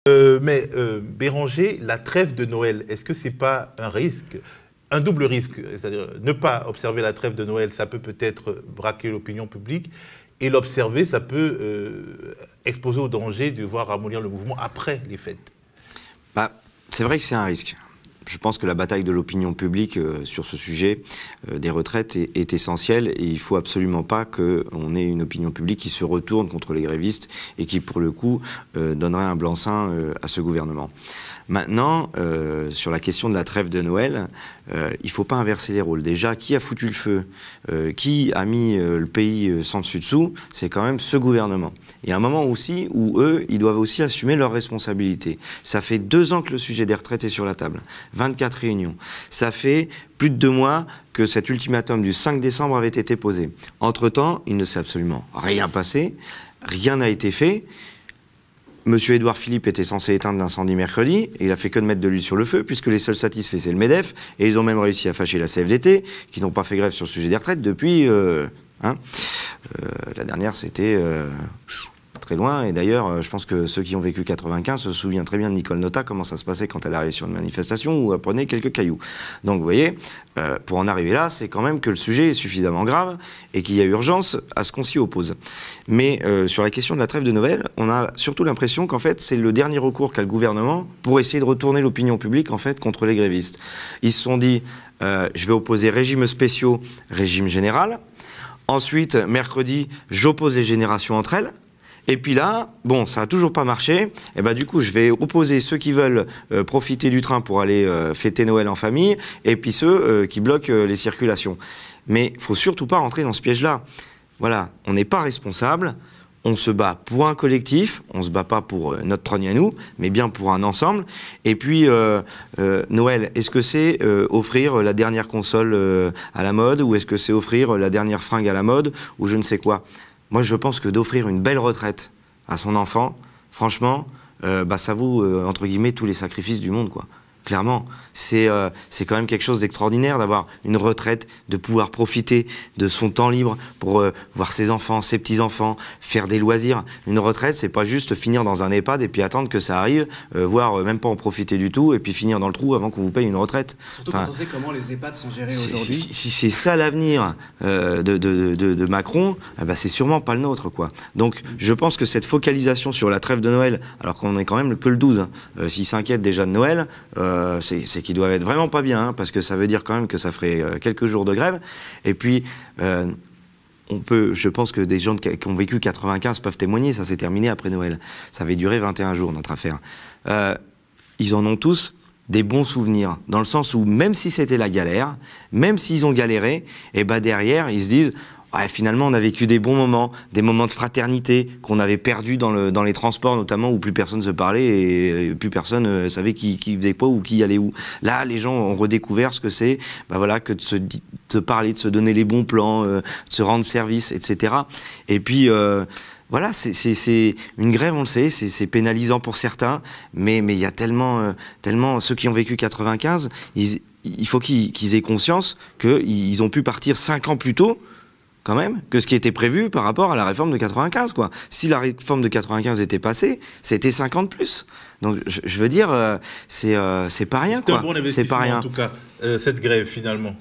Béranger, la trêve de Noël, est-ce que c'est pas un risque, un double risque? C'est-à-dire ne pas observer la trêve de Noël, ça peut peut-être braquer l'opinion publique, et l'observer, ça peut exposer au danger de voir ramollir le mouvement après les fêtes. Bah, c'est vrai que c'est un risque. Je pense que la bataille de l'opinion publique sur ce sujet des retraites est essentielle et il ne faut absolument pas qu'on ait une opinion publique qui se retourne contre les grévistes et qui, pour le coup, donnerait un blanc-seing à ce gouvernement. Maintenant, sur la question de la trêve de Noël, il ne faut pas inverser les rôles. Déjà, qui a foutu le feu, qui a mis le pays sans dessus-dessous, c'est quand même ce gouvernement. Il y a un moment aussi où eux, ils doivent aussi assumer leurs responsabilités. Ça fait 2 ans que le sujet des retraites est sur la table. 24 réunions. Ça fait plus de 2 mois que cet ultimatum du 5 décembre avait été posé. Entre-temps, il ne s'est absolument rien passé, rien n'a été fait. Monsieur Édouard Philippe était censé éteindre l'incendie mercredi, et il a fait que de mettre de l'huile sur le feu, puisque les seuls satisfaits, c'est le MEDEF, et ils ont même réussi à fâcher la CFDT, qui n'ont pas fait grève sur le sujet des retraites depuis... la dernière, c'était... très loin, et d'ailleurs, je pense que ceux qui ont vécu 95 se souviennent très bien de Nicole Notat, comment ça se passait quand elle arrivait sur une manifestation où elle prenait quelques cailloux. Donc vous voyez, pour en arriver là, c'est quand même que le sujet est suffisamment grave et qu'il y a urgence à ce qu'on s'y oppose. Mais sur la question de la trêve de Noël, on a surtout l'impression qu'en fait, c'est le dernier recours qu'a le gouvernement pour essayer de retourner l'opinion publique en fait contre les grévistes. Ils se sont dit, je vais opposer régimes spéciaux, régime général. Ensuite, mercredi, j'oppose les générations entre elles. Et puis là, bon, ça n'a toujours pas marché. Et ben du coup, je vais opposer ceux qui veulent profiter du train pour aller fêter Noël en famille, et puis ceux qui bloquent les circulations. Mais il ne faut surtout pas rentrer dans ce piège-là. Voilà, on n'est pas responsable. On se bat pour un collectif, on ne se bat pas pour notre trogne à nous, mais bien pour un ensemble. Et puis, Noël, est-ce que c'est offrir la dernière console à la mode, ou est-ce que c'est offrir la dernière fringue à la mode, ou je ne sais quoi? Moi, je pense que d'offrir une belle retraite à son enfant, franchement, ça vaut, entre guillemets, tous les sacrifices du monde, quoi. Clairement, c'est quand même quelque chose d'extraordinaire d'avoir une retraite, de pouvoir profiter de son temps libre pour voir ses enfants, ses petits-enfants, faire des loisirs. Une retraite, c'est pas juste finir dans un EHPAD et puis attendre que ça arrive, voire même pas en profiter du tout et puis finir dans le trou avant qu'on vous paye une retraite. Surtout quand on sait comment les EHPAD sont gérés aujourd'hui. Si c'est ça l'avenir de Macron, c'est sûrement pas le nôtre, quoi. Donc je pense que cette focalisation sur la trêve de Noël, alors qu'on est quand même que le 12, s'ils s'inquiètent déjà de Noël, c'est qu'ils doivent être vraiment pas bien, hein, parce que ça veut dire quand même que ça ferait quelques jours de grève. Et puis, je pense que des gens qui ont vécu 95 peuvent témoigner, ça s'est terminé après Noël. Ça avait duré 21 jours, notre affaire. Ils en ont tous des bons souvenirs, dans le sens où même si c'était la galère, même s'ils ont galéré, et derrière, ils se disent... Ouais, finalement, on a vécu des bons moments, des moments de fraternité qu'on avait perdus dans les transports, notamment, où plus personne se parlait et plus personne savait qui faisait quoi ou qui allait où. Là, les gens ont redécouvert ce que c'est, que de se parler, de se donner les bons plans, de se rendre service, etc. Et puis... voilà, c'est une grève, on le sait, c'est pénalisant pour certains, mais il y a tellement ceux qui ont vécu 95, il faut qu'ils aient conscience qu'ils ont pu partir 5 ans plus tôt, quand même, que ce qui était prévu par rapport à la réforme de 95, quoi. Si la réforme de 95 était passée, c'était 50 plus. Donc, je veux dire, c'est pas rien, quoi. C'est un bon investissement, en tout cas, cette grève, finalement.